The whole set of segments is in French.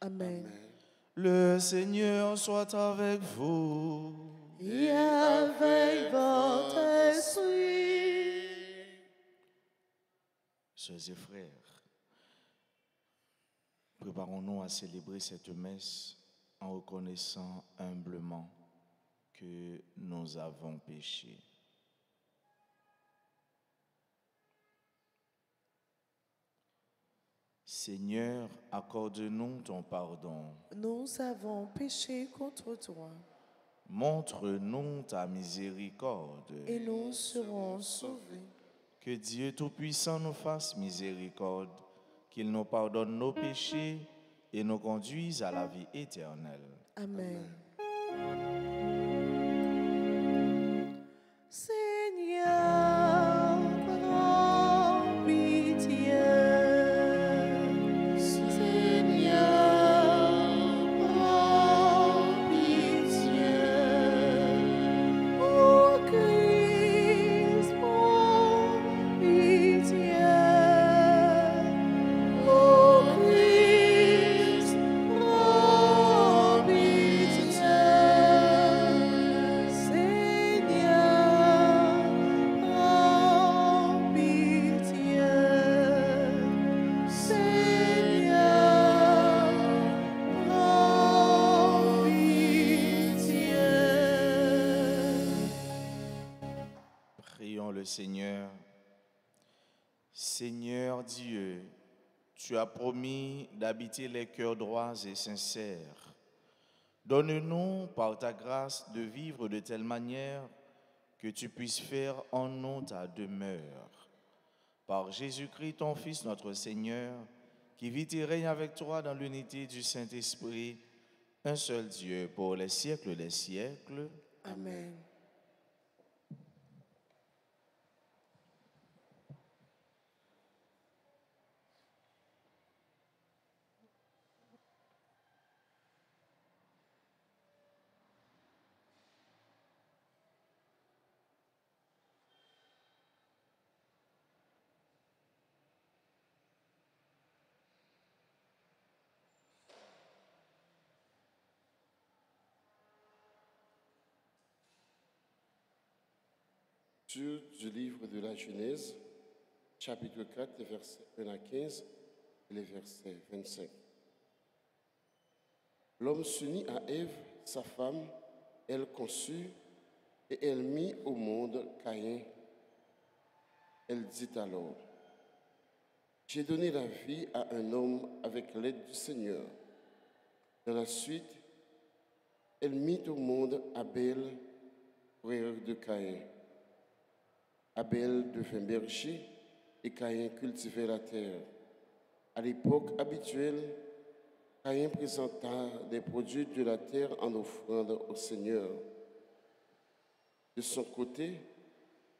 Amen. Le Seigneur soit avec vous. Et avec votre esprit. Sœurs et frères, préparons-nous à célébrer cette messe en reconnaissant humblement que nous avons péché. Seigneur, accorde-nous ton pardon. Nous avons péché contre toi Montre-nous ta miséricorde. et nous serons sauvés. Que Dieu Tout-Puissant nous fasse miséricorde, qu'il nous pardonne nos péchés et nous conduise à la vie éternelle. Amen. Seigneur, prends pitié. Seigneur, prends pitié. Ô Christ, prends pitié. Ô Christ, prends pitié. Seigneur, prends pitié. Seigneur, prends pitié. Prions le Seigneur. Seigneur Dieu, tu as promis d'habiter les cœurs droits et sincères. Donne-nous par ta grâce de vivre de telle manière que tu puisses faire en nous ta demeure. Par Jésus-Christ, ton Fils, notre Seigneur, qui vit et règne avec toi dans l'unité du Saint-Esprit, un seul Dieu pour les siècles des siècles. Amen. Lecture du livre de la Genèse, chapitre 4, les versets 1 à 15 et les versets 25. L'homme s'unit à Ève, sa femme, elle conçut et elle mit au monde Caïn. Elle dit alors, j'ai donné la vie à un homme avec l'aide du Seigneur. Dans la suite, elle mit au monde Abel, frère de Caïn. Abel devint berger et Caïn cultivait la terre. À l'époque habituelle, Caïn présenta des produits de la terre en offrande au Seigneur. De son côté,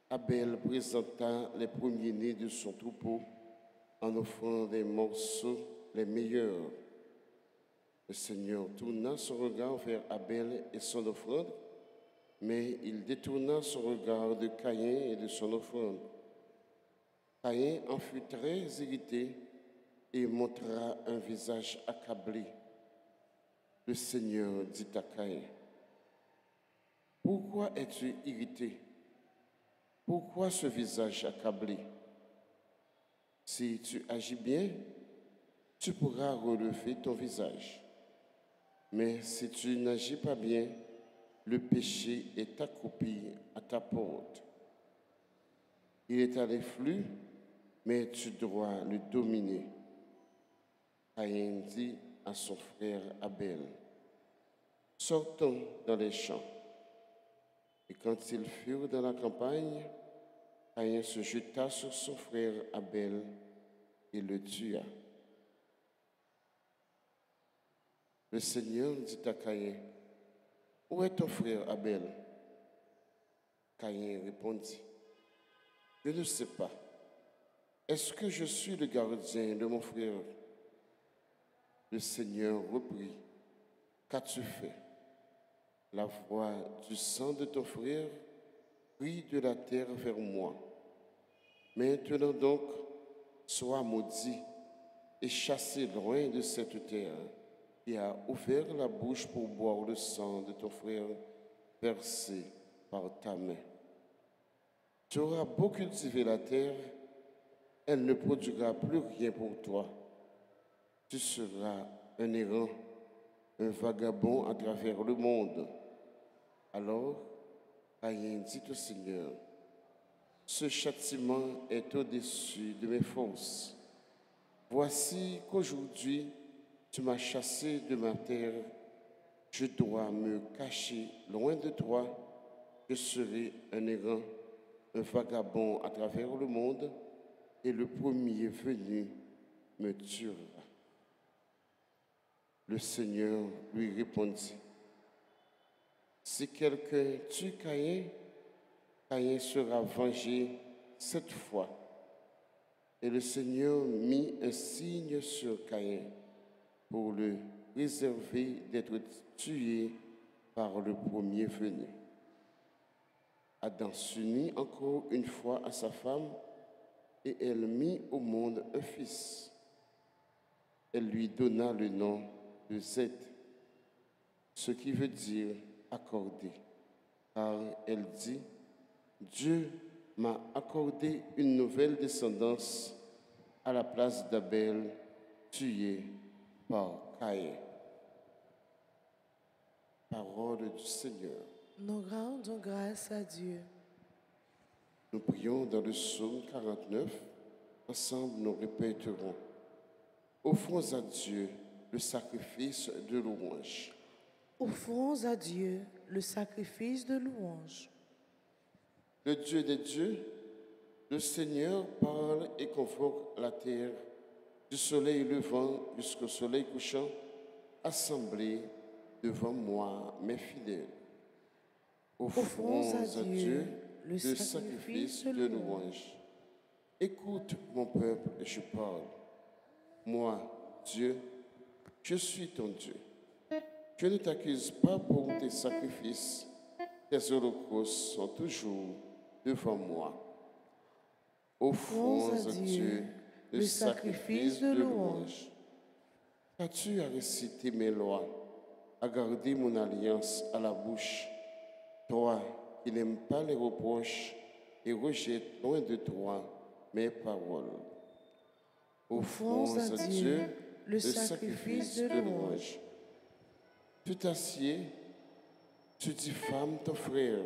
Abel présenta les premiers-nés de son troupeau en offrant des morceaux les meilleurs. Le Seigneur tourna son regard vers Abel et son offrande, mais il détourna son regard de Caïn et de son offrande. Caïn en fut très irrité et montra un visage accablé. Le Seigneur dit à Caïn, « Pourquoi es-tu irrité? Pourquoi ce visage accablé? Si tu agis bien, tu pourras relever ton visage. Mais si tu n'agis pas bien, le péché est accroupi à ta porte. Il est à l'afflux, mais tu dois le dominer. » Caïn dit à son frère Abel, « Sortons dans les champs. » Et quand ils furent dans la campagne, Caïn se jeta sur son frère Abel et le tua. Le Seigneur dit à Caïn, « Où est ton frère Abel? » Caïn répondit, « Je ne sais pas. Est-ce que je suis le gardien de mon frère? » Le Seigneur reprit, « Qu'as-tu fait? La voix du sang de ton frère crie de la terre vers moi. Maintenant donc, sois maudit et chassé loin de cette terre. et as ouvert la bouche pour boire le sang de ton frère versé par ta main. Tu auras beau cultiver la terre, elle ne produira plus rien pour toi. Tu seras un errant, un vagabond à travers le monde. Alors, Caïn dit au Seigneur, ce châtiment est au-dessus de mes forces. Voici qu'aujourd'hui, tu m'as chassé de ma terre. Je dois me cacher loin de toi. Je serai un errant, un vagabond à travers le monde, et le premier venu me tuera. Le Seigneur lui répondit, si quelqu'un tue Caïn, Caïn sera vengé 7 fois. Et le Seigneur mit un signe sur Caïn pour le réserver d'être tué par le premier venu. Adam s'unit encore une fois à sa femme et elle mit au monde un fils. Elle lui donna le nom de Zed, ce qui veut dire accordé, car elle dit, Dieu m'a accordé une nouvelle descendance à la place d'Abel, tué par Caïn. Parole du Seigneur. Nous rendons grâce à Dieu. Nous prions dans le psaume 49. Ensemble, nous répéterons. Offrons à Dieu le sacrifice de louange. Offrons à Dieu le sacrifice de louange. Le Dieu des dieux, le Seigneur parle et convoque la terre, du soleil levant jusqu'au soleil couchant, assemblés devant moi, mes fidèles. Offrons à Dieu le sacrifice de louange. Écoute, mon peuple, et je parle. Moi, Dieu, je suis ton Dieu. Je ne t'accuse pas pour tes sacrifices. Tes holocaustes sont toujours devant moi. Offrons à Dieu le sacrifice de louange. As-tu à réciter mes lois, à garder mon alliance à la bouche, toi qui n'aimes pas les reproches et rejettes loin de toi mes paroles? Offrons à Dieu le sacrifice de louange. Tu t'assieds, tu diffames ton frère,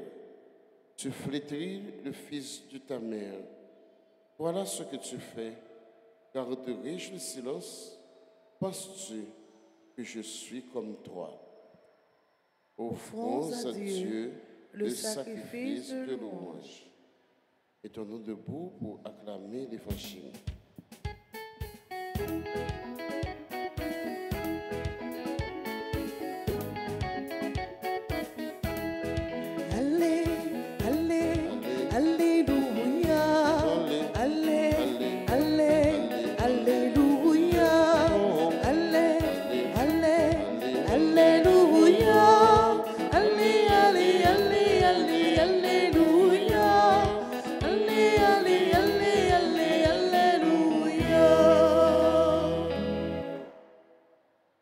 tu flétris le fils de ta mère. Voilà ce que tu fais. Garderai-je le silence? Penses-tu que je suis comme toi? Offrons à Dieu le sacrifice de louange. Mettons-nous debout pour acclamer l'Évangile.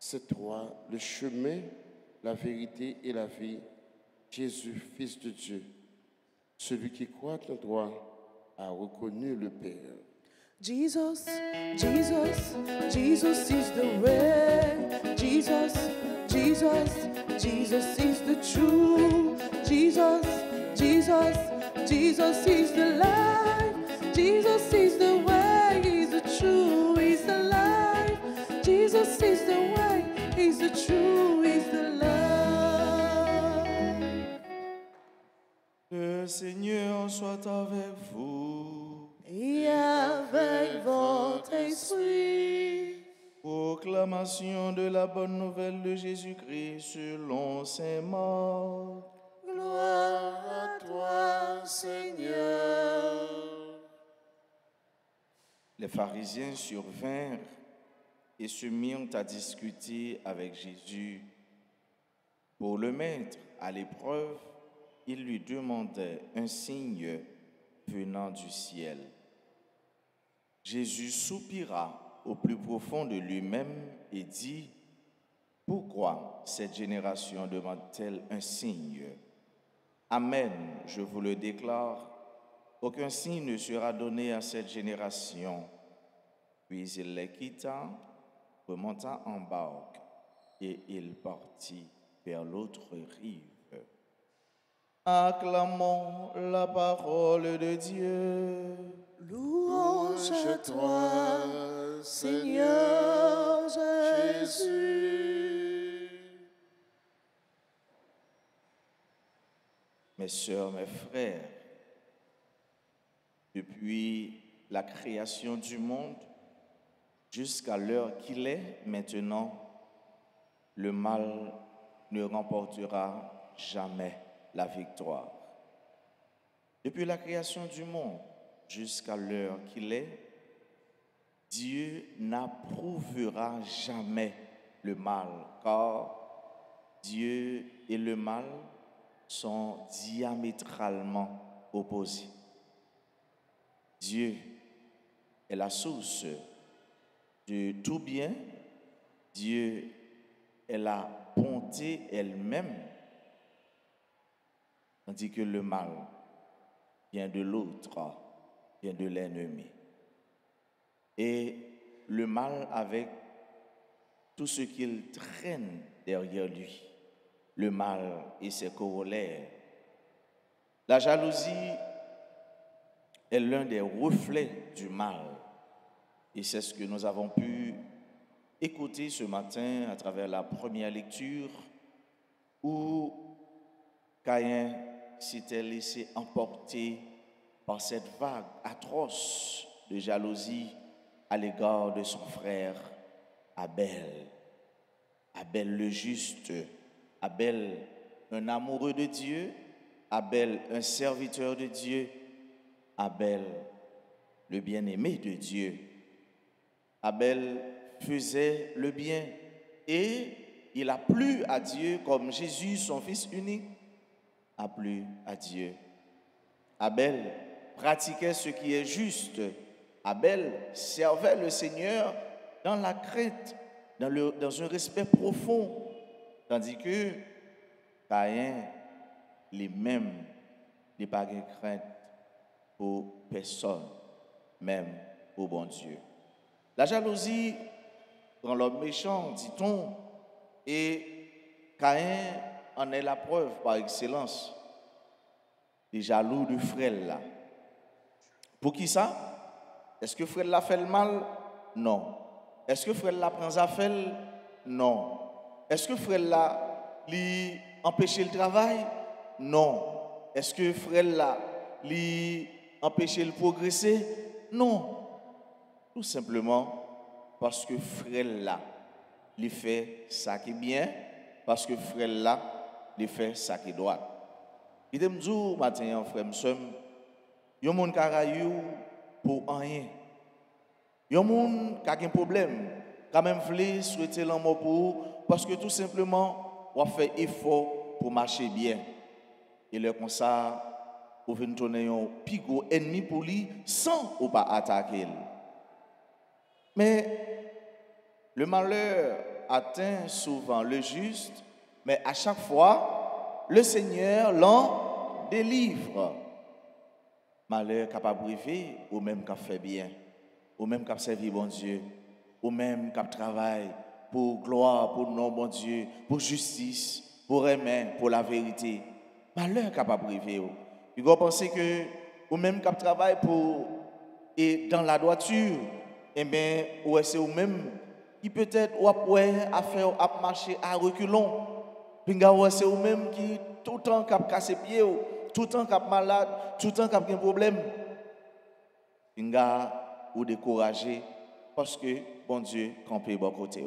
C'est toi, le chemin, la vérité et la vie, Jésus, Fils de Dieu. Celui qui croit en toi a reconnu le Père. Jesus, Jesus, Jesus is the way. Jesus, Jesus, Jesus is the truth. Jesus, Jesus, Jesus is the life. Jesus is the way, He's the truth, He's the life. Jesus is the way, He's the truth, He's the life. Le Seigneur soit avec vous. Et avec votre esprit. Proclamation de la bonne nouvelle de Jésus-Christ selon saint Marc. Gloire à toi, Seigneur. Les pharisiens survinrent et se mirent à discuter avec Jésus. Pour le mettre à l'épreuve, ils lui demandaient un signe venant du ciel. Jésus soupira au plus profond de lui-même et dit, Pourquoi cette génération demande-t-elle un signe? Amen, je vous le déclare, aucun signe ne sera donné à cette génération. Puis il les quitta, remonta en barque, et il partit vers l'autre rive. Acclamons la parole de Dieu. Louange à toi, Seigneur Jésus. Mes sœurs, mes frères, depuis la création du monde jusqu'à l'heure qu'il est maintenant, le mal ne remportera jamais la victoire. Depuis la création du monde jusqu'à l'heure qu'il est, Dieu n'approuvera jamais le mal, car Dieu et le mal sont diamétralement opposés. Dieu est la source de tout bien, Dieu est la bonté elle-même, tandis que le mal vient de l'autre, vient de l'ennemi. Et le mal avec tout ce qu'il traîne derrière lui, le mal et ses corollaires. La jalousie est l'un des reflets du mal. Et c'est ce que nous avons pu écouter ce matin à travers la première lecture où Caïn s'était laissé emporter par cette vague atroce de jalousie à l'égard de son frère Abel. Abel le juste, Abel un amoureux de Dieu, Abel un serviteur de Dieu, Abel le bien-aimé de Dieu. Abel faisait le bien et il a plu à Dieu comme Jésus, son fils unique, a plu à Dieu. Abel pratiquait ce qui est juste. Abel servait le Seigneur dans la crainte, dans un respect profond, tandis que Caïn, les mêmes, n'est pas de crainte pour personne, même pour bon Dieu. La jalousie rend l'homme méchant, dit-on, et Caïn en est la preuve par excellence. Les jaloux de frère là. Pour qui ça? Est-ce que frère là fait le mal? Non. Est-ce que frère là prend sa fait? Non. Est-ce que frère là lui empêche le travail? Non. Est-ce que frère là lui empêche le progresser? Non. Tout simplement parce que frère là lui fait ça qui est bien, parce que frère là lui fait ça qui est droit. Il me dit matin frère m'sem, yon moun ka rayou pour rien. Yon moun ka gen problème, quand même vle souhaiter l'amour pour parce que tout simplement on fait effort pour marcher bien. Et le comme ça ou venir tourner un pigo ennemi pour lui sans ou pas attaquer. Mais le malheur atteint souvent le juste, mais à chaque fois, le Seigneur l'en délivre. Malheur capable de briver, ou même qui fait bien, ou même qui servir bon Dieu, ou même qui travaille pour gloire, pour nom bon Dieu, pour justice, pour aimer, pour la vérité. Malheur capable de briver. Il faut penser que, ou même qui travaille pour et dans la droiture, eh bien, ou c'est ou même qui peut-être ou à faire à marcher à reculons. Puis c'est ou même qui tout le temps cap casser pied, tout le temps cap malade, tout le temps cap un problème. Ou découragé parce que bon Dieu campé bon côté.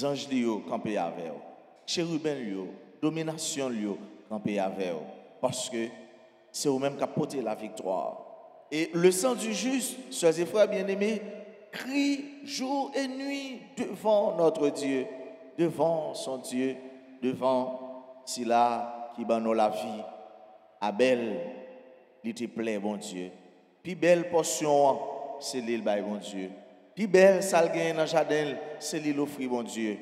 Ange Lio campé avec eux. Chérubin Lio, domination Lio campé avec eux parce que c'est eux même qui porté la victoire. Et le sang du juste, chers et frères bien-aimés, crie jour et nuit devant notre Dieu, devant son Dieu, devant celui-là qui ban nous la vie. Abel, il te plaît, bon Dieu. Puis belle portion, c'est l'île, bon Dieu. Puis belle salgain dans le jardin, c'est l'île offri, bon Dieu.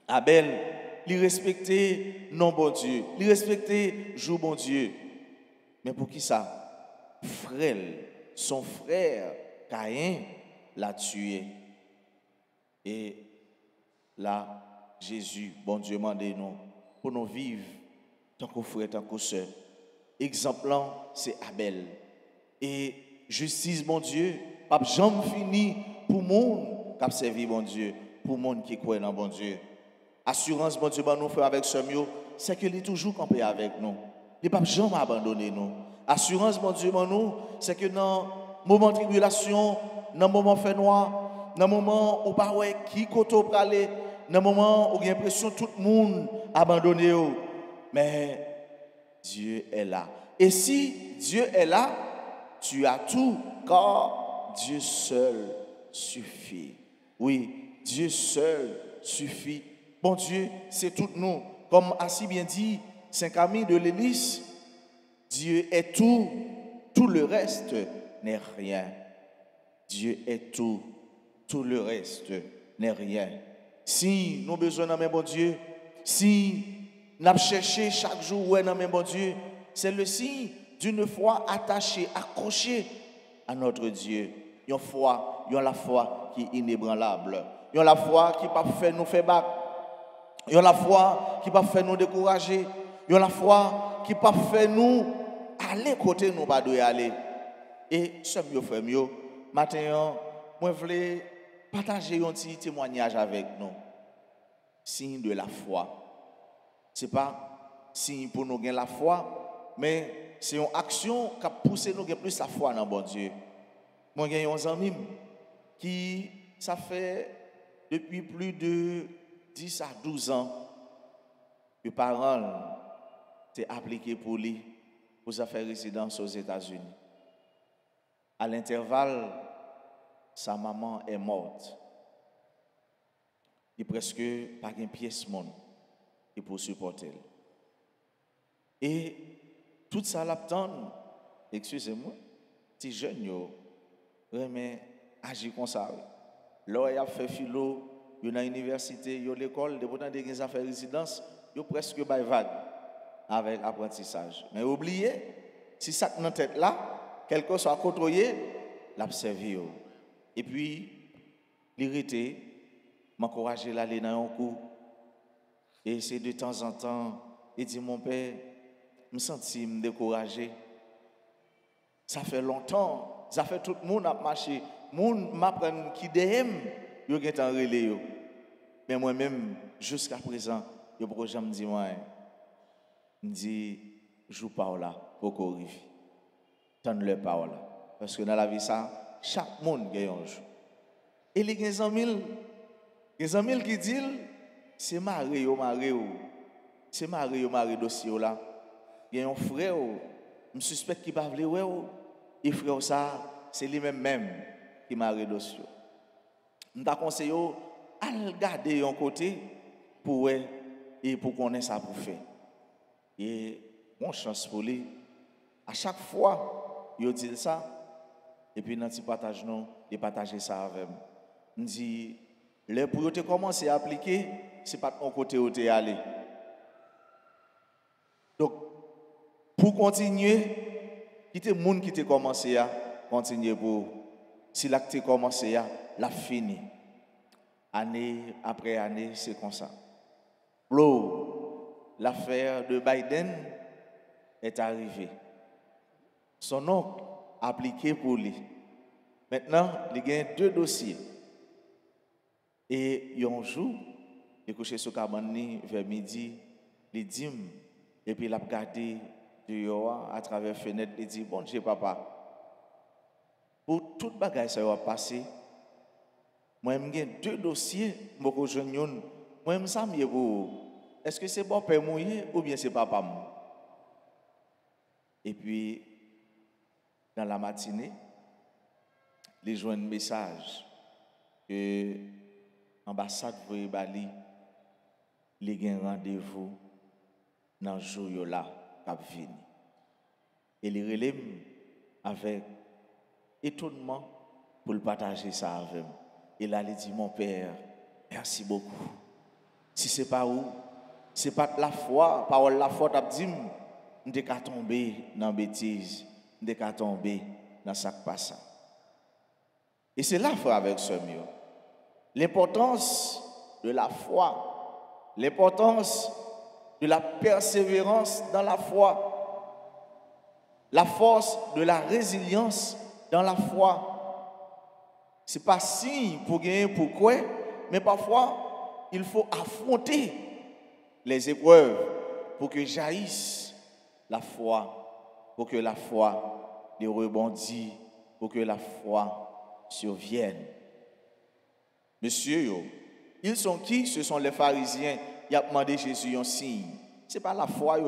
Abel, il respectait non bon Dieu, il respectait jour bon Dieu. Mais pour qui ça? Frère, son frère Caïn l'a tué. Et là, Jésus, bon Dieu, m'a demandé nous pour nous vivre tant que frère, tant que soeur. Exemple, c'est Abel. Et justice, mon Dieu, pas jamais fini pour le monde qui a servi mon Dieu, pour le monde qui croit dans bon Dieu. Assurance, mon Dieu, nous fait avec ce mieux, c'est qu'il est toujours campé avec nous. Il ne pas jamais abandonné nous. Assurance, mon Dieu, nous, c'est que dans le moment de tribulation, dans le moment fait noir, dans le moment où pas qui koto pour aller, dans le moment où il y a l'impression que tout le monde abandonné. Mais Dieu est là. Et si Dieu est là, tu as tout, car Dieu seul suffit. Oui, Dieu seul suffit. Bon Dieu, c'est tout nous. Comme a si bien dit Saint Camille de l'Hélice, Dieu est tout, tout le reste n'est rien. Dieu est tout, tout le reste n'est rien. Si nous avons besoin d'un même bon Dieu, si nous avons cherché chaque jour un même bon Dieu, c'est le signe d'une foi attachée, accrochée à notre Dieu. Une foi, la foi qui est inébranlable. Une la foi qui ne peut pas faire nous faire battre. Une la foi qui ne peut pas faire nous décourager. Une la foi qui ne peut pas faire nous aller côté nous pas doit aller. Et ce mieux frère mieux, maintenant, moi je voulais partager un petit témoignage avec nous. Signe de la foi. Ce n'est pas signe pour nous gagner la foi, mais c'est une action qui a poussé nous à gagner plus la foi dans bon Dieu. Moi j'ai un ami qui ça fait depuis plus de 10 à 12 ans que parents t'es appliqué pour lui pour faire résidence aux États-Unis. À l'intervalle, sa maman est morte. Il n'y a presque pas une pièce monde qui pour supporter. Et tout ça l'attend, excusez-moi, petit jeune mais agir comme ça. Là, il a fait philo, il a l'université, il a l'école, depuis qu'il y a fait résidence, il a presque vague avec apprentissage. Mais oubliez, si ça dans tête là, quelque soit côtoyé, l'observer. Et puis, l'irrité, m'encourager à aller dans un cours. Et c'est de temps en temps, il dit mon père, je me sens découragé. Ça fait longtemps, ça fait tout le monde a marché. Le monde m'apprend qui d'aime, il est en relais. Mais moi-même, jusqu'à présent, je ne peux jamais dire moi, je dis, joue pas là, pour qu'on arrive. Tendre le parole. Parce que dans la vie, ça, chaque monde gagne un jour. Et les 15 000 qui disent, c'est maré, c'est maré dossier là. Il y a un frère, je suspecte qu'il ne va pas et frère, ça, c'est lui-même qui maré dossier. Je te conseille à regarder un côté pour connaître ça pour faire. Et mon chance pour lui, à chaque fois, il dit ça, et puis dans ce partage, il partage ça avec moi. Je dis, le pour te commencer à appliquer, ce n'est pas de mon côté où tu es allé. Donc, pour continuer, quitter le monde qui t'a commencé à continuer pour. Si l'acte a commencé à, l'a fini. Année après année, c'est comme ça. L'affaire de Biden est arrivée. Son oncle a appliqué pour lui. Maintenant, il y a 2 dossiers. Et un jour, il est couché sur Cabani vers midi, il dit, et puis il a regardé dehors à travers la fenêtre, il dit, bon Dieu, papa, pour tout le bagage ça va passer, moi, j'ai 2 dossiers, moi, je me pour est-ce que c'est bon père mouillé ou bien c'est papa mou? Et puis, dans la matinée, il joue un message que l'ambassade de Bali, il y a un rendez-vous dans le jour là, cap vini. Et il relève avec étonnement pour le partager ça avec moi. Et là, il dit, mon père, merci beaucoup. Si ce n'est pas où, ce n'est pas la foi, parole la foi, tu dit, on est qu'à tomber dans la bêtise, on est qu'à tomber dans ce qui passe. Et c'est là, frère, avec ce mieux. L'importance de la foi, l'importance de la persévérance dans la foi, la force de la résilience dans la foi. Ce n'est pas signe pour gagner, pourquoi, mais parfois, il faut affronter les épreuves pour que jaillisse la foi, pour que la foi les rebondisse, pour que la foi survienne. Monsieur, ils sont qui? Ce sont les pharisiens. Ils ont demandé Jésus un signe. Ce n'est pas la foi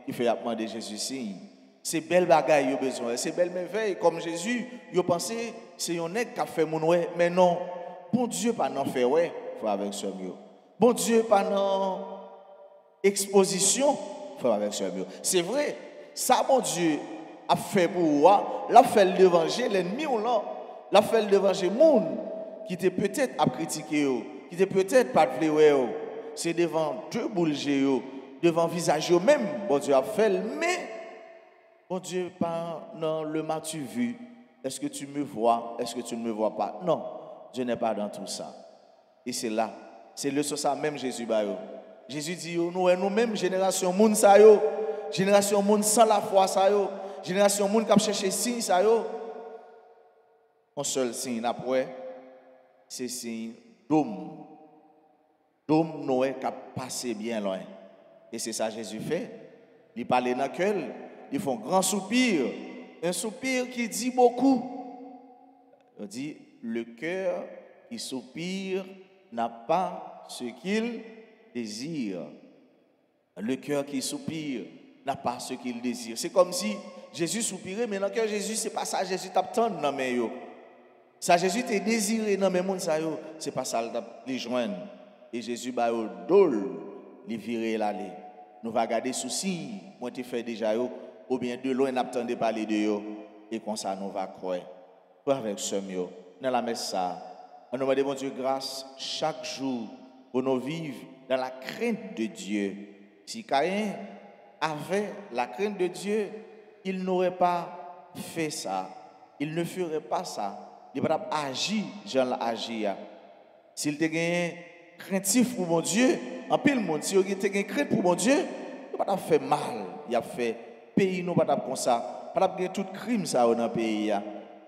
qui fait demander Jésus un signe. C'est belle bagaille qu'ils ont besoin. C'est belle merveille. Comme Jésus, ils ont pensé c'est un nègre qui a fait mon ouais. Mais non, bon Dieu, pas n'en faire ouais. Faut avec ce mieux. Bon Dieu, pas n'en exposition. Faut avec ce mieux. C'est vrai. Ça, bon Dieu, a fait pour moi. L'a fait l'évangile, l'ennemi ou là. L'a fait l'évangile, monde qui était peut-être à critiquer, qui était peut-être pas de plaisir. C'est devant deux boules, devant visage même, bon Dieu a fait, mais bon Dieu, pendant le m'as-tu vu? Est-ce que tu me vois? Est-ce que tu ne me vois pas? Non, Dieu n'est pas dans tout ça. Et c'est là, c'est le sur ça même Jésus bayo. Jésus dit nous-mêmes génération monde ça yo, génération monde sans la foi ça yo, génération monde qui a cherché signe ça yo. Un seul signe après, c'est signe d'homme. D'homme Noé qui a passé bien loin. Et c'est ça que Jésus fait. Il parle dans le cœur, il fait un grand soupir. Un soupir qui dit beaucoup. Il dit, le cœur qui soupire n'a pas ce qu'il désire. Le cœur qui soupire n'a pas ce qu'il désire. C'est comme si Jésus soupirait, mais dans le cœur Jésus, ce n'est pas ça Jésus t'attend dans mes yeux. Ça Jésus t'a désiré dans mes mondes, ce n'est pas ça les joindre. Et Jésus va au dol, les virer l'aller. Nous va garder souci, moi tu fais déjà yo, ou bien de loin n'attendez parler de yo, et comme ça nous va croire. Avec ce mieux, dans la messe ça, on nous demande Dieu grâce chaque jour pour nous vivre dans la crainte de Dieu. Si Caïn avait la crainte de Dieu, il n'aurait pas fait ça, il ne ferait pas ça, il n'aurait pas agi, Jean l'a agi. S'il te gagné craintif pour mon Dieu, en pile monde, si vous avez crainte pour mon Dieu, il n'a pas fait mal, il a fait pays, nous pas comme ça, pas de tout crime ça dans le pays.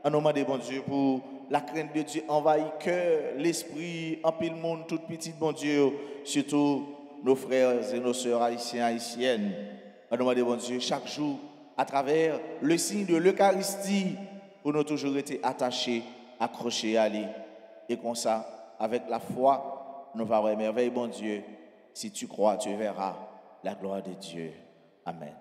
On nous demande bon Dieu pour la crainte de Dieu envahit cœur, l'esprit, en pile monde, tout petit bon Dieu, surtout nos frères et nos sœurs haïtiens, haïtiennes. On nous demande bon Dieu chaque jour à travers le signe de l'Eucharistie pour nous toujours été attachés, accrochés à lui. Et comme ça, avec la foi, nous allons merveille, bon Dieu. Si tu crois, tu verras la gloire de Dieu. Amen.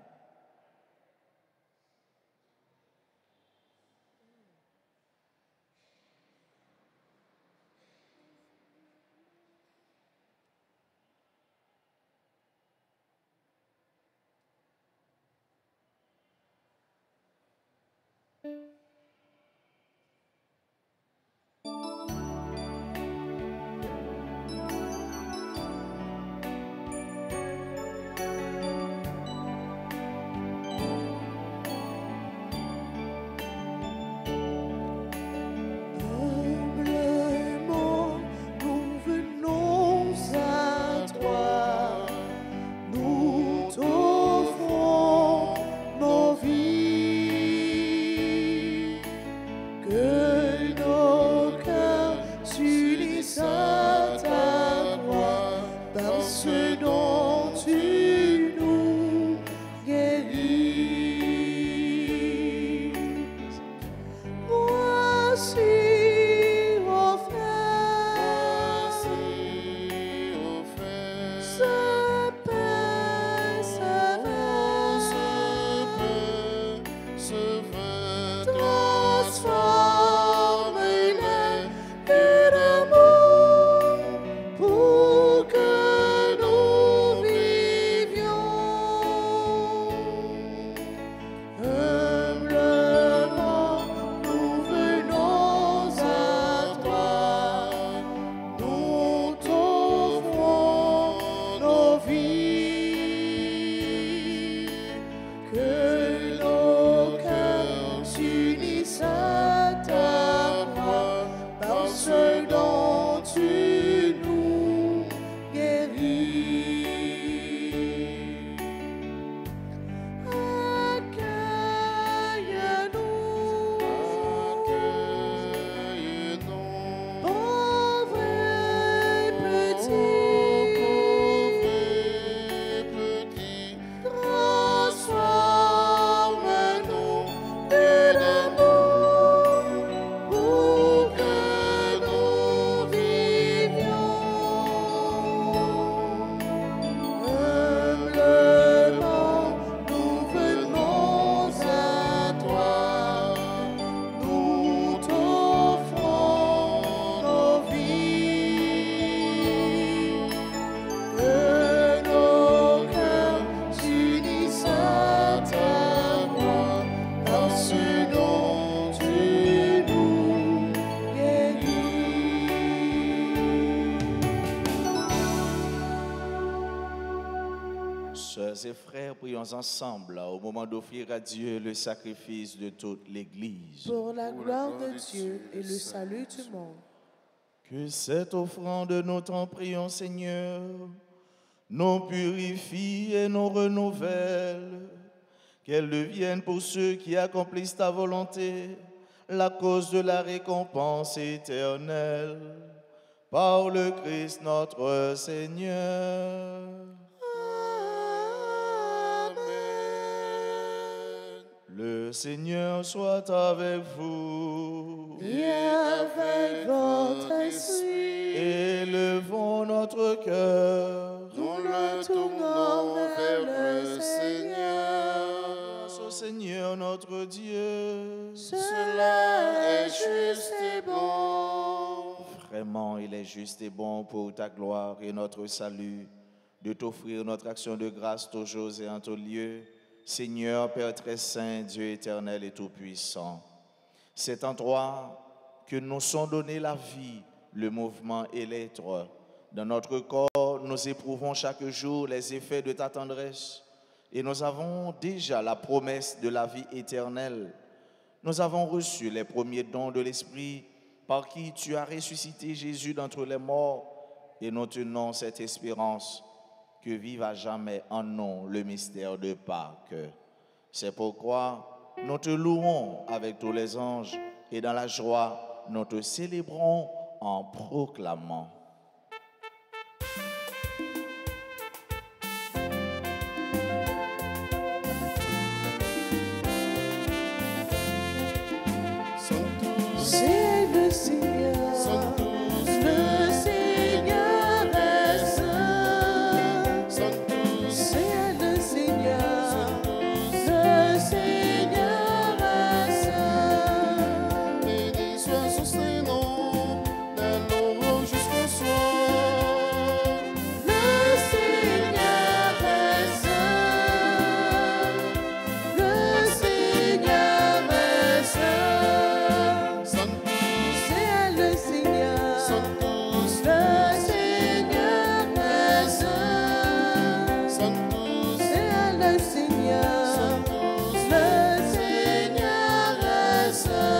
Transforme-les, sœurs et frères, prions ensemble au moment d'offrir à Dieu le sacrifice de toute l'Église. Pour la gloire de Dieu et le salut du monde. Que cette offrande, nous t'en prions, Seigneur, nous purifie et nous renouvelle, qu'elle devienne pour ceux qui accomplissent ta volonté la cause de la récompense éternelle. Par le Christ notre Seigneur. Amen. Le Seigneur soit avec vous. Et avec votre esprit, Élevons notre cœur. Nous le tournons vers le Seigneur. Grâce au Seigneur notre Dieu. Cela est juste et bon. Vraiment, il est juste et bon pour ta gloire et notre salut de t'offrir notre action de grâce toujours et en tout lieu. Seigneur, Père très saint, Dieu éternel et tout-puissant, c'est en toi que nous sont donnés la vie, le mouvement et l'être. Dans notre corps, nous éprouvons chaque jour les effets de ta tendresse et nous avons déjà la promesse de la vie éternelle. Nous avons reçu les premiers dons de l'Esprit par qui tu as ressuscité Jésus d'entre les morts et nous tenons cette espérance que vive à jamais en nous le mystère de Pâques. C'est pourquoi nous te louons avec tous les anges et dans la joie, nous te célébrons en proclamant. c'est le Seigneur. Le Seigneur est saint. C'est le Seigneur. Le Seigneur est saint. Béni soit son Saint-Nom, de l'aurore jusqu'au soir. Le Seigneur est saint. Le Seigneur est saint. C'est le Seigneur. Le Seigneur est saint. C'est le Seigneur. Le Seigneur est saint.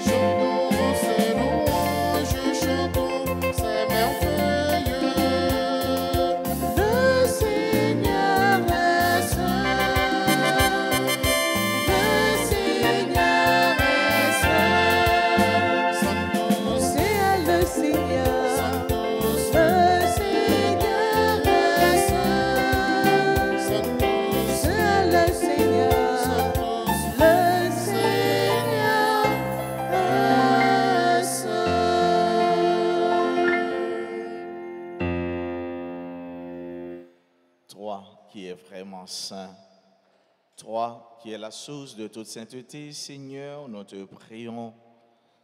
Chantons ses louanges, chantons ses merveilleux. Le Seigneur est saint. Le Seigneur est saint. C'est le Seigneur. Le Seigneur est saint. C'est le Seigneur. Le Seigneur est saint. Toi qui es vraiment saint, toi qui es la source de toute sainteté, Seigneur, nous te prions,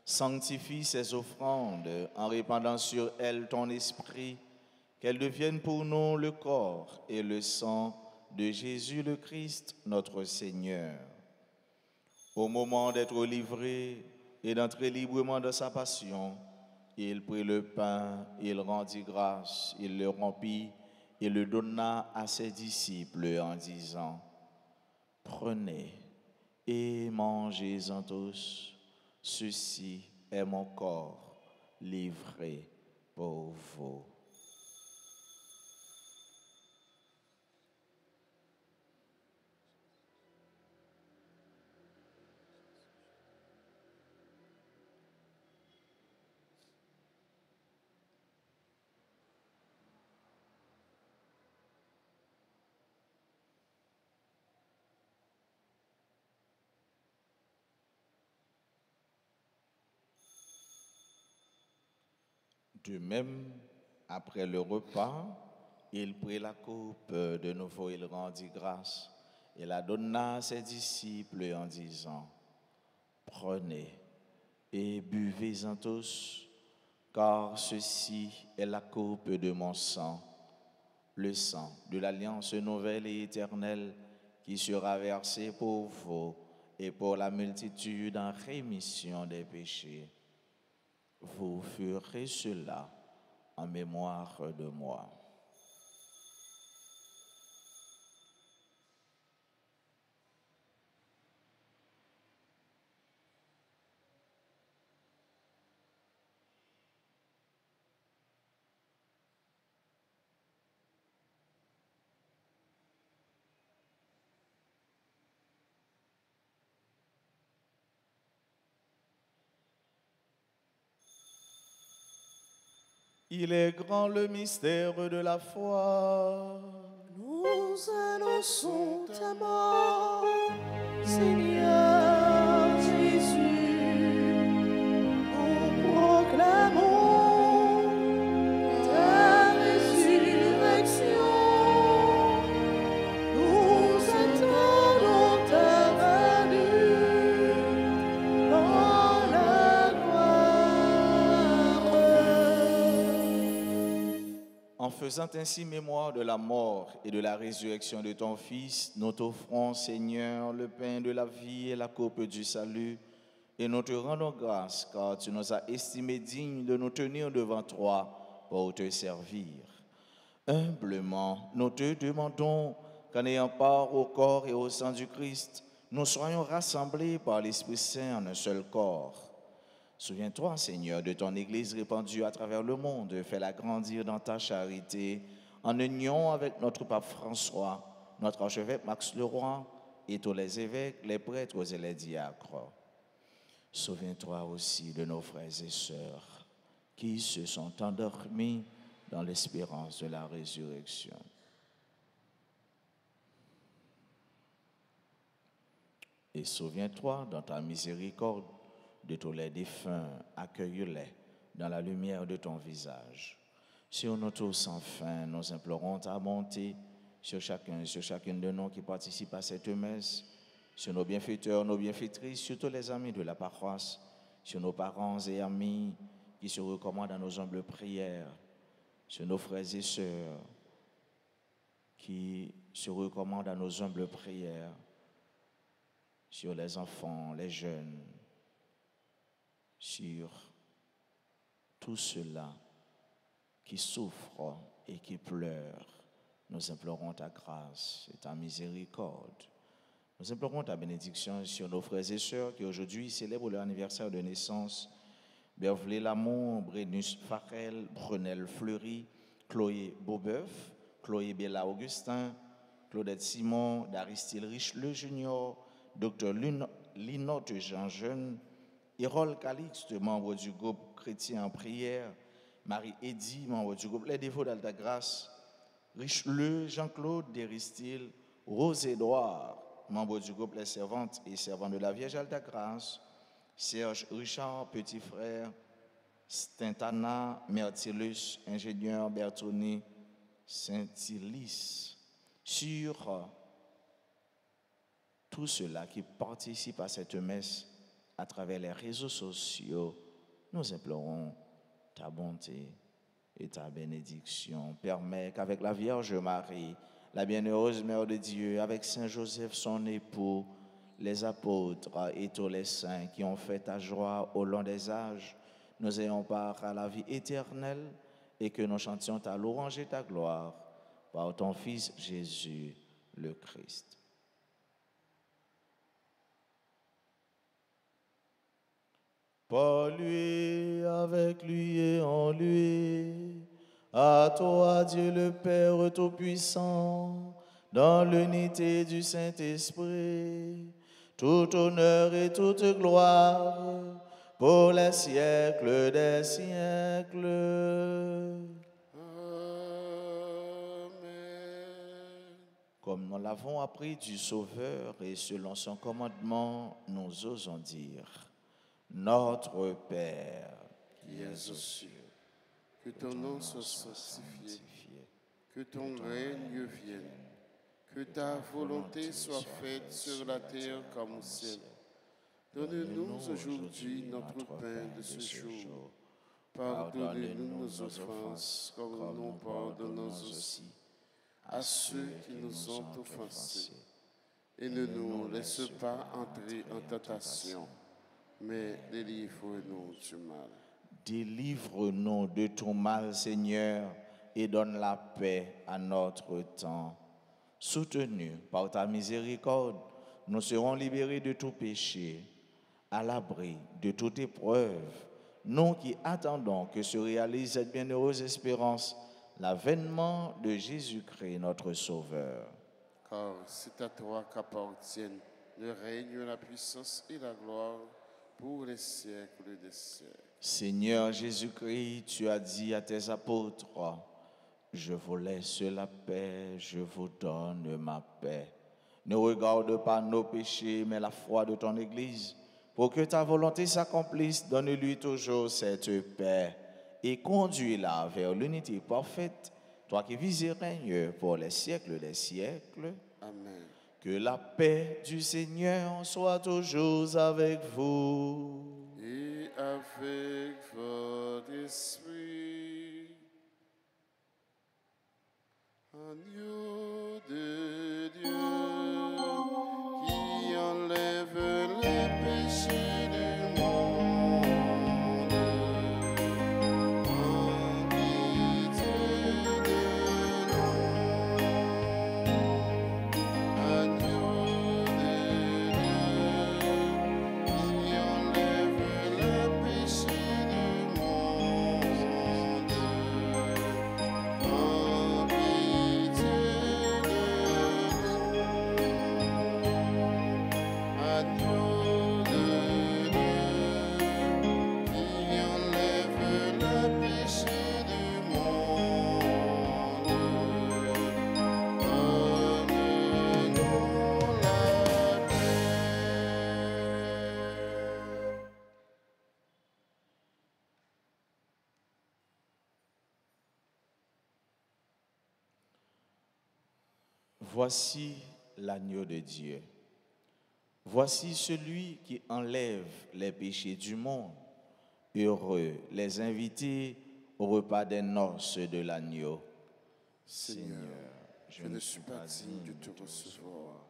sanctifie ces offrandes en répandant sur elles ton esprit, qu'elles deviennent pour nous le corps et le sang de Jésus le Christ, notre Seigneur. Au moment d'être livré et d'entrer librement dans sa passion, il prit le pain, il rendit grâce, il le rompit et le donna à ses disciples en disant, « Prenez et mangez-en tous, ceci est mon corps livré pour vous. » De même, après le repas, il prit la coupe, de nouveau il rendit grâce et la donna à ses disciples en disant, « Prenez et buvez-en tous, car ceci est la coupe de mon sang, le sang de l'alliance nouvelle et éternelle qui sera versé pour vous et pour la multitude en rémission des péchés. Vous ferez cela en mémoire de moi. Il est grand le mystère de la foi. Nous annonçons ta mort, Seigneur Jésus. Nous proclamons ta résurrection. Nous attendons ta venue dans la gloire. En faisant ainsi mémoire de la mort et de la résurrection de ton Fils, nous t'offrons, Seigneur, le pain de la vie et la coupe du salut, et nous te rendons grâce, car tu nous as estimés dignes de nous tenir devant toi pour te servir. Humblement, nous te demandons qu'en ayant part au corps et au sang du Christ, nous soyons rassemblés par l'Esprit Saint en un seul corps. Souviens-toi, Seigneur, de ton Église répandue à travers le monde. Fais-la grandir dans ta charité, en union avec notre pape François, notre archevêque Max Leroy et tous les évêques, les prêtres et les diacres. Souviens-toi aussi de nos frères et sœurs qui se sont endormis dans l'espérance de la résurrection. Et souviens-toi dans ta miséricorde de tous les défunts, accueille-les dans la lumière de ton visage. Sur nous tous, enfin, nous implorons ta bonté sur chacune de nous qui participe à cette messe, sur nos bienfaiteurs, nos bienfaitrices, sur tous les amis de la paroisse, sur nos parents et amis qui se recommandent à nos humbles prières, sur nos frères et sœurs qui se recommandent à nos humbles prières, sur les enfants, les jeunes, sur tous ceux-là qui souffrent et qui pleurent. Nous implorons ta grâce et ta miséricorde. Nous implorons ta bénédiction sur nos frères et sœurs qui aujourd'hui célèbrent leur anniversaire de naissance. Bervelé Lamont, Brennus Farel, Brunel Fleury, Chloé Beaubeuf, Chloé Bella Augustin, Claudette Simon, D'Aristide Richelieu Junior, Dr Linotte Jean Jeune, Hérol Calixte, membre du groupe Chrétien en prière, Marie Eddy, membre du groupe Les Dévots d'Altagrace, Richelieu Jean-Claude Deristil, Rose Édouard, membre du groupe Les Servantes et Servants de la Vierge Altagrace, Serge Richard, petit frère, Stintana, Mertillus, ingénieur Bertoni, Saint-Ilis, sur tous ceux-là qui participent à cette messe à travers les réseaux sociaux, nous implorons ta bonté et ta bénédiction. Permets qu'avec la Vierge Marie, la bienheureuse Mère de Dieu, avec Saint Joseph, son époux, les apôtres et tous les saints qui ont fait ta joie au long des âges, nous ayons part à la vie éternelle et que nous chantions ta louange et ta gloire par ton Fils Jésus le Christ. Par lui, avec lui et en lui, à toi Dieu le Père Tout-Puissant, dans l'unité du Saint-Esprit, tout honneur et toute gloire pour les siècles des siècles. Amen. Comme nous l'avons appris du Sauveur et selon son commandement, nous osons dire: Notre Père, Qui es aux cieux, que ton nom soit sanctifié, que ton règne vienne, que ta volonté soit faite sur la terre comme au ciel. Donne-nous aujourd'hui notre pain de ce jour. Pardonne-nous nos offenses, comme nous pardonnons aussi à ceux qui nous ont offensés. et ne nous laisse pas entrer en tentation, mais délivre-nous du mal. Délivre-nous de tout mal, Seigneur, et donne la paix à notre temps. Soutenus par ta miséricorde, nous serons libérés de tout péché, à l'abri de toute épreuve. Nous qui attendons que se réalise cette bienheureuse espérance, l'avènement de Jésus-Christ, notre Sauveur. Car c'est à toi qu'appartiennent le règne, la puissance et la gloire pour les siècles des siècles. Seigneur Jésus-Christ, tu as dit à tes apôtres, je vous laisse la paix, je vous donne ma paix. Ne regarde pas nos péchés, mais la foi de ton Église. Pour que ta volonté s'accomplisse, donne-lui toujours cette paix et conduis-la vers l'unité parfaite, toi qui vis et règnes pour les siècles des siècles. Amen. Que la paix du Seigneur soit toujours avec vous. Et avec votre esprit, agneau de Dieu, qui enlève les péchés du monde, en pitié de nous. Agneau de Dieu, qui enlève les péchés du monde, en pitié de nous. Agneau de Dieu, qui enlève les péchés du monde, donne-nous la paix. Voici l'agneau de Dieu. Voici celui qui enlève les péchés du monde. Heureux les invités au repas des noces de l'agneau. Seigneur, je ne suis pas digne de te recevoir,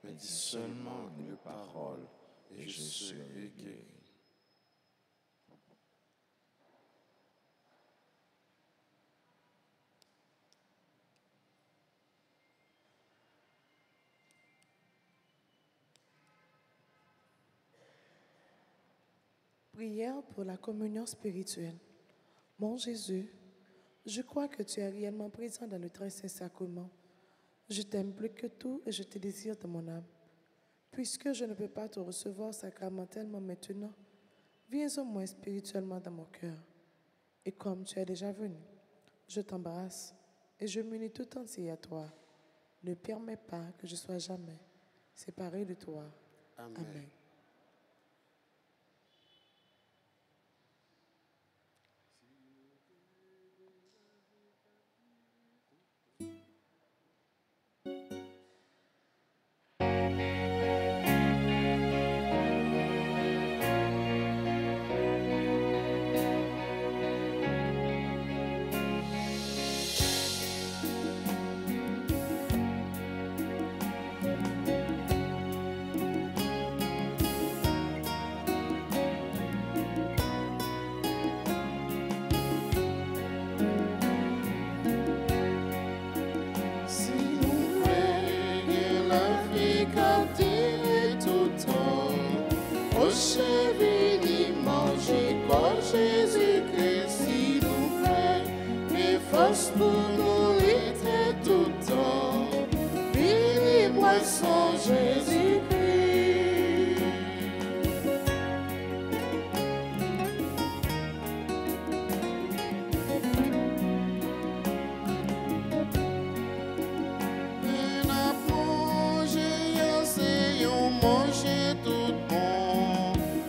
mais dis seulement une parole, et je serai guéri. Prière pour la communion spirituelle. Mon Jésus, je crois que tu es réellement présent dans le très saint sacrement. Je t'aime plus que tout et je te désire dans mon âme. Puisque je ne peux pas te recevoir sacramentellement maintenant, viens au moins spirituellement dans mon cœur. Et comme tu es déjà venu, je t'embrasse et je m'unis tout entier à toi. Ne permets pas que je sois jamais séparé de toi. Amen. Amen. Venez manger quoi Jésus-Christ, s'il nous plaît, mais force pour nous l'été tout le temps. Venez boisson Jésus-Christ. Et la manger, essayons manger tout le monde.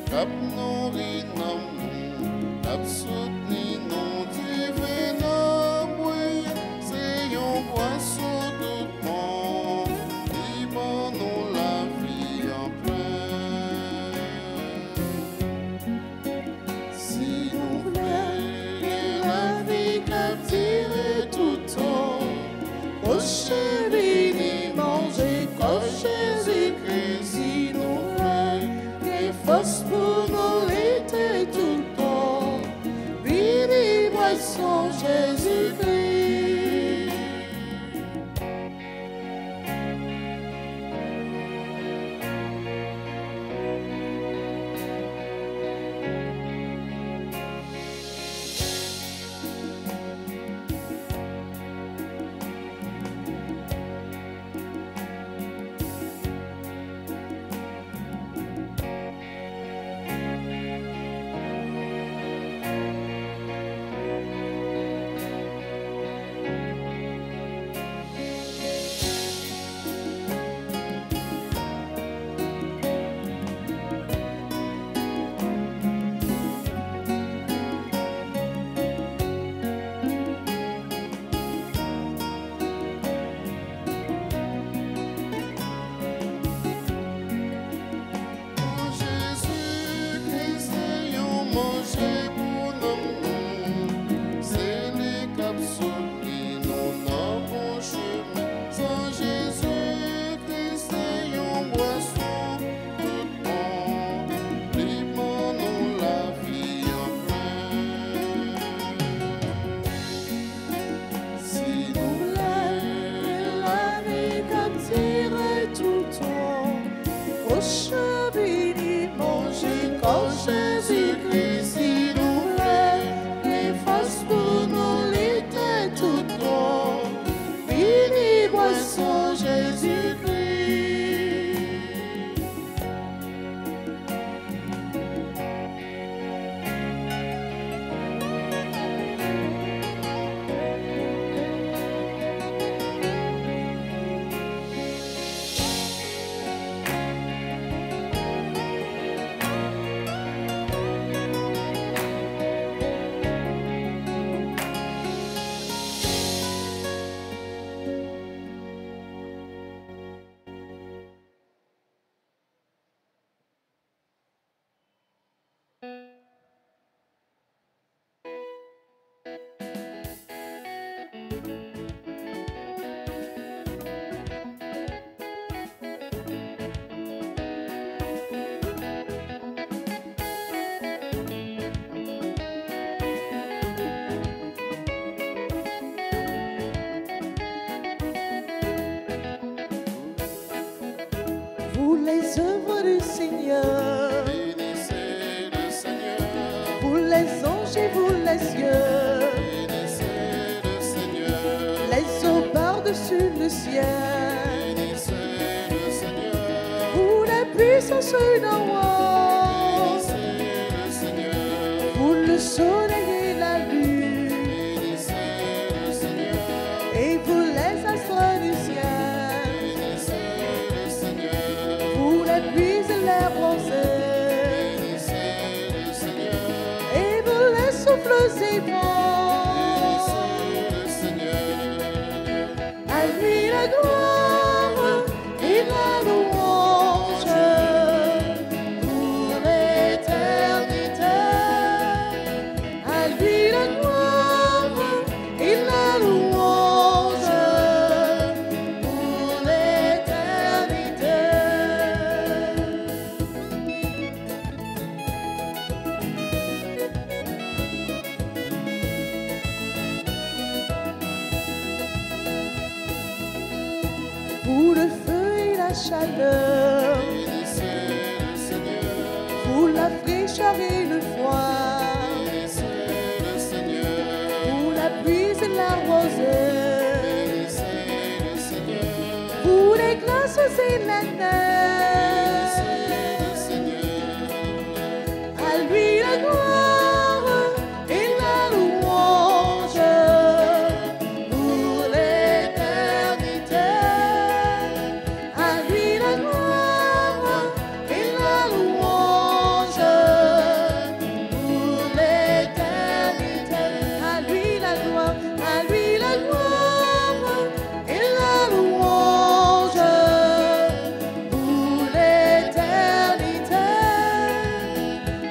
Cap nourri nam nous, cap soutenu non divin boire, c'est une boisson tout le monde, qui bon nous la vie en plein. S'il nous plaît, la vie captive tout le temps, au chéri ni manger, au Jésus. les œuvres du Seigneur. Bénissez le Seigneur. Vous les anges et vous les cieux. Bénissez le Seigneur. Les eaux par-dessus le ciel. Bénissez le Seigneur. Vous les puissances d'en haut. Bénissez le Seigneur. Vous le soleil et la lune. Bénissez le Seigneur. Et vous les astres du ciel. Bénissez le Seigneur. Vous les puits et les rosées. Bénissez le Seigneur. Et vous les souffles et vents. Bénissez le Seigneur. À lui la gloire et la louange pour l'éternité. À lui la gloire et la louange pour l'éternité. Vous le feu et la chaleur, Bénissez le Seigneur. vous la fraîcheur et le froid, Bénissez le Seigneur. vous la pluie et la rosée, Bénissez le Seigneur. vous les glaces et la neige. Bénissez le Seigneur. À lui la gloire et la louange pour l'éternité. À lui la gloire et la louange pour l'éternité. À lui la gloire et la louange pour l'éternité.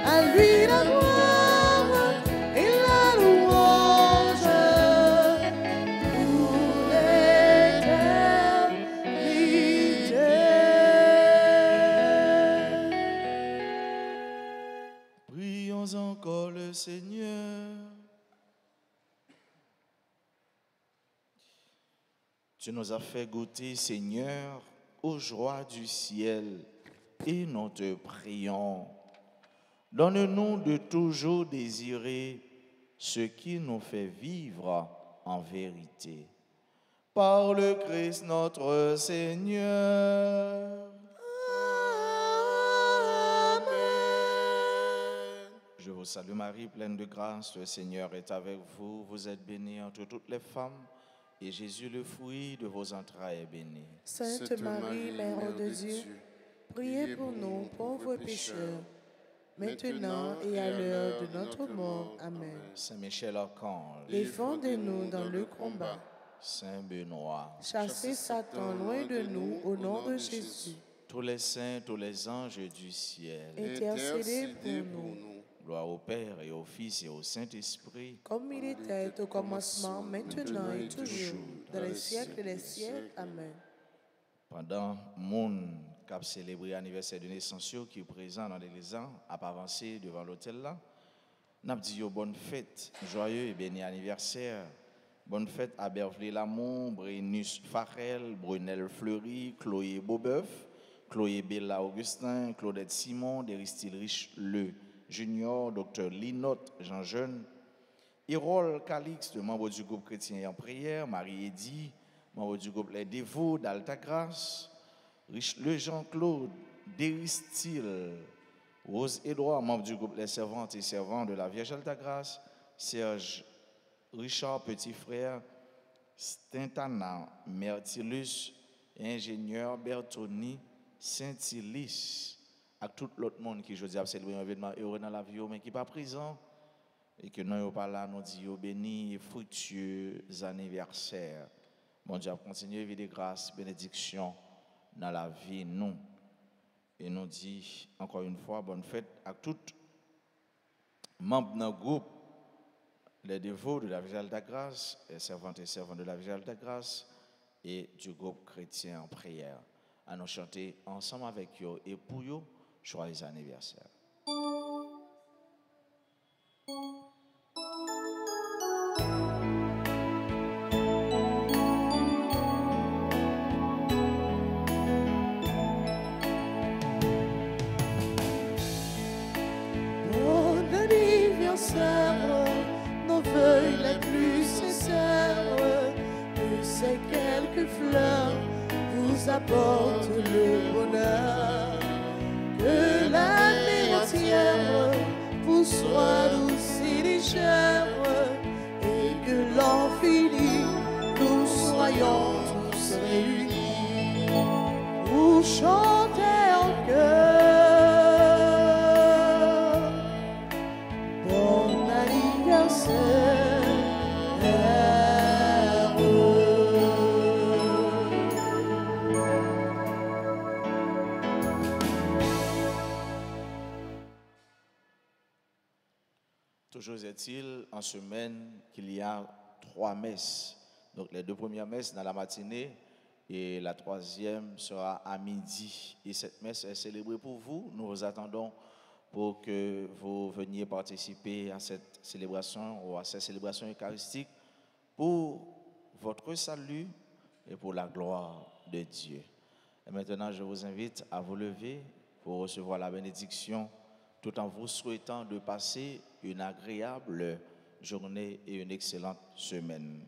À lui la gloire et la louange pour l'éternité. Prions encore le Seigneur. Tu nous as fait goûter, Seigneur, aux joies du ciel, et nous te prions. Donne-nous de toujours désirer ce qui nous fait vivre en vérité. Par le Christ notre Seigneur. Je vous salue Marie, pleine de grâce, le Seigneur est avec vous. Vous êtes bénie entre toutes les femmes, et Jésus, le fruit de vos entrailles, est béni. Sainte Marie, Mère de Dieu, priez pour nous pauvres pécheurs, maintenant et à l'heure de notre mort. Amen. Saint Michel Archange, Défendez-nous dans le combat. Saint Benoît, Chassez Satan loin de nous au nom de Jésus. tous les saints, tous les anges du ciel, Intercédez pour nous, gloire au Père et au Fils et au Saint-Esprit, comme il était au commencement, maintenant et toujours, dans les siècles des siècles. Amen. pendant mon cap célébré l'anniversaire de naissance qui est présent dans l'église, a avancé devant l'hôtel là. N'a dit bonne fête, joyeux et béni anniversaire. Bonne fête à Bervelé Lamont, Brennus Farel, Brunel Fleury, Chloé Beaubeuf, Chloé Bella Augustin, Claudette Simon, Deristil Rich Le Junior, Dr Linotte Jean Jeune, Hérol Calixte, membre du groupe chrétien en prière, Marie Eddy, membre du groupe Les Dévots d'Alta Grâce, Le Jean-Claude, Deristil, Rose Édouard, membre du groupe Les Servantes et Servants de la Vierge Alta Grâce, Serge Richard Petit Frère, Stintana, Mertilus, ingénieur Bertoni, Saint-Ilis, à tout l'autre monde qui aujourd'hui a célébré un événement heureux dans la vie, mais qui n'est pas présent, et que nous pas là, nous disons béni et fructueux anniversaire. Bon Dieu, continuez à vivre de grâce, bénédiction dans la vie, nous. Et nous dit encore une fois, bonne fête à tous membres de notre groupe, les dévots de la Vierge Alta Grâce, les servantes et servants de la Vierge Alta Grâce et du groupe chrétien en prière. À nous chanter ensemble avec eux et pour eux, joyeux anniversaire. porte le bonheur. Que l'année entière vous soit douce et légère, et que l'an fini, nous soyons tous réunis pour chanter en chœur. Bon anniversaire. Toujours est-il en semaine qu'il y a 3 messes. Donc les 2 premières messes dans la matinée et la 3e sera à midi. Et cette messe est célébrée pour vous. Nous vous attendons pour que vous veniez participer à cette célébration ou à cette célébration eucharistique pour votre salut et pour la gloire de Dieu. Et maintenant, je vous invite à vous lever pour recevoir la bénédiction, tout en vous souhaitant de passer une agréable journée et une excellente semaine.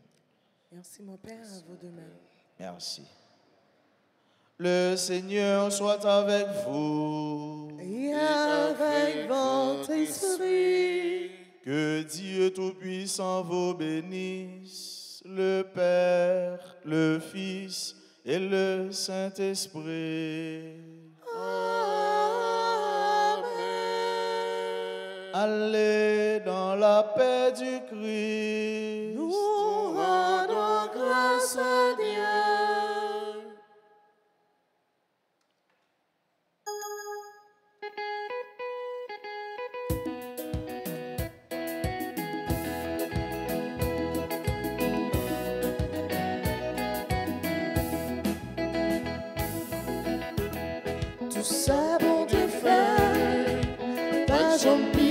Merci mon Père, à vous de même. Merci. Le Seigneur soit avec vous. Et avec votre esprit. Que Dieu Tout-Puissant vous bénisse, le Père, le Fils et le Saint-Esprit. Allez dans la paix du Christ. Nous rendons grâce à Dieu. Tout ça bon Dieu fait, pas j'en pis.